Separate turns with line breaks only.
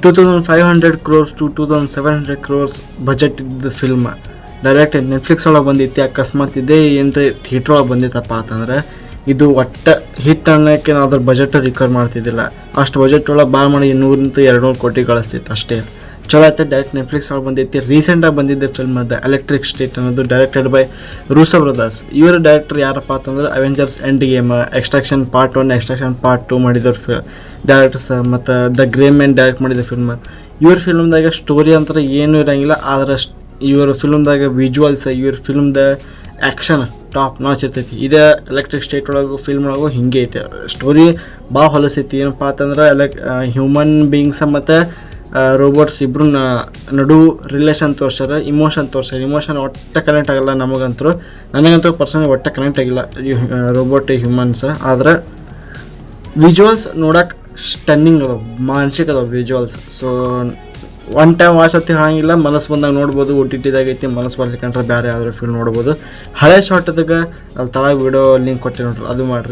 2500 crores to 2700 crores budget ಇದ್ದ film direct Netflix ಒಳಗೆ ಬಂದಿತ್ತು. ಅಕಸ್ಮಾತ್ ಇದೇ ಏನ್ರಿ ಥಿಯೇಟ್ರ್ ಒಳಗೆ ಬಂದಿತ್ತಪ್ಪ ಅಂತಂದ್ರೆ ಇದು ಒಟ್ಟು ಹಿಟ್ ಅನ್ನೋಕ್ಕೆ ನಾವು ಅದ್ರ ಬಜೆಟ್ ರಿಕವರ್ ಮಾಡ್ತಿದ್ದಿಲ್ಲ. ಅಷ್ಟು ಬಜೆಟ್ ಒಳಗೆ ಭಾಳ ಮಾಡಿ 100-200 ಕೋಟಿ ಗಳಿಸ್ತಿತ್ತು ಅಷ್ಟೇ. ಚಲೋ ಆಯ್ತು. ಡೈರೆಕ್ಟ್ ನೆಟ್ಫ್ಲಿಕ್ಸ್ ಒಳಗೆ ಬಂದೈತಿ. ರೀಸೆಂಟಾಗಿ ಬಂದಿದ್ದ ಫಿಲ್ಮ್ ಅದು ಎಲೆಕ್ಟ್ರಿಕ್ ಸ್ಟೇಟ್ ಅನ್ನೋದು, ಡೈರೆಕ್ಟೆಡ್ ಬೈ ರೂಸೋ ಬ್ರದರ್ಸ್. ಇವರ ಡೈರೆಕ್ಟರ್ ಯಾರಪ್ಪ ಅಂತಂದ್ರೆ Avengers Endgame, Extraction part 1, Extraction part 2 ಮಾಡಿದವ್ರು ಡೈರೆಕ್ಟರ್ಸ್. ಮತ್ತು ದ ಗ್ರೇ ಮ್ಯಾನ್ ಡೈರೆಕ್ಟ್ ಮಾಡಿದ ಫಿಲ್ಮ್. ಇವ್ರ ಫಿಲ್ಮ್ದಾಗ ಸ್ಟೋರಿ ಅಂತ ಏನೂ ಇರೋಂಗಿಲ್ಲ, ಆದರೆ ಇವ್ರ ಫಿಲ್ಮ್ದಾಗ ವಿಜುವಲ್ಸ್, ಇವ್ರ ಫಿಲ್ಮ್ದ ಆ್ಯಕ್ಷನ್ ಟಾಪ್ ನಾಚ್ ಇರ್ತೈತಿ. ಇದೇ ಎಲೆಕ್ಟ್ರಿಕ್ ಸ್ಟೇಟ್ ಒಳಗೂ ಫಿಲ್ಮ್ ಒಳಗೂ ಹಿಂಗೆ ಐತೆ. ಸ್ಟೋರಿ ಭಾಳ ಹೊಲಸೈತಿ. ಏನಪ್ಪ ಅಂತಂದ್ರೆ ಹ್ಯೂಮನ್ ಬೀಯಿಂಗ್ಸ ಮತ್ತು ರೋಬೋಟ್ಸ್ ಇಬ್ಬರು ನಡು ರಿಲೇಷನ್ ತೋರ್ಸ್ಯಾರ, ಇಮೋಷನ್ ಒಟ್ಟು ಕನೆಕ್ಟ್ ಆಗಲ್ಲ ನನಗಂತೂ ಪರ್ಸನಲಿ ಒಟ್ಟು ಕನೆಕ್ಟ್ ಆಗಿಲ್ಲ ರೋಬೋಟ್ ಹ್ಯೂಮನ್ಸ್. ಆದರೆ ವಿಜುವಲ್ಸ್ ನೋಡೋಕೆ ಸ್ಟನ್ನಿಂಗ್ ಅದಾವೆ, ಮಾನಸಿಕ ಅದಾವೆ visuals. So one time watch ಹತ್ತಿ ಹೇಳಂಗಿಲ್ಲ, ಮನಸ್ಸು ಬಂದಾಗ ನೋಡ್ಬೋದು. OTT-ದಾಗ ಐತಿ, ಮನಸ್ಸು ಬರ್ಲಿಕ್ಕಂದ್ರೆ ಬೇರೆ ಯಾವ್ದಾದ್ರು ಫಿಲ್ಮ್ ನೋಡ್ಬೋದು. ಹಳೆ ಶಾರ್ಟ್ದಾಗ ಅಲ್ಲಿ ತಳಗ ವಿಡಿಯೋ ಲಿಂಕ್ ಕೊಟ್ಟೆ ನೋಡ್ರಿ, ಅದು ಮಾಡಿರಿ.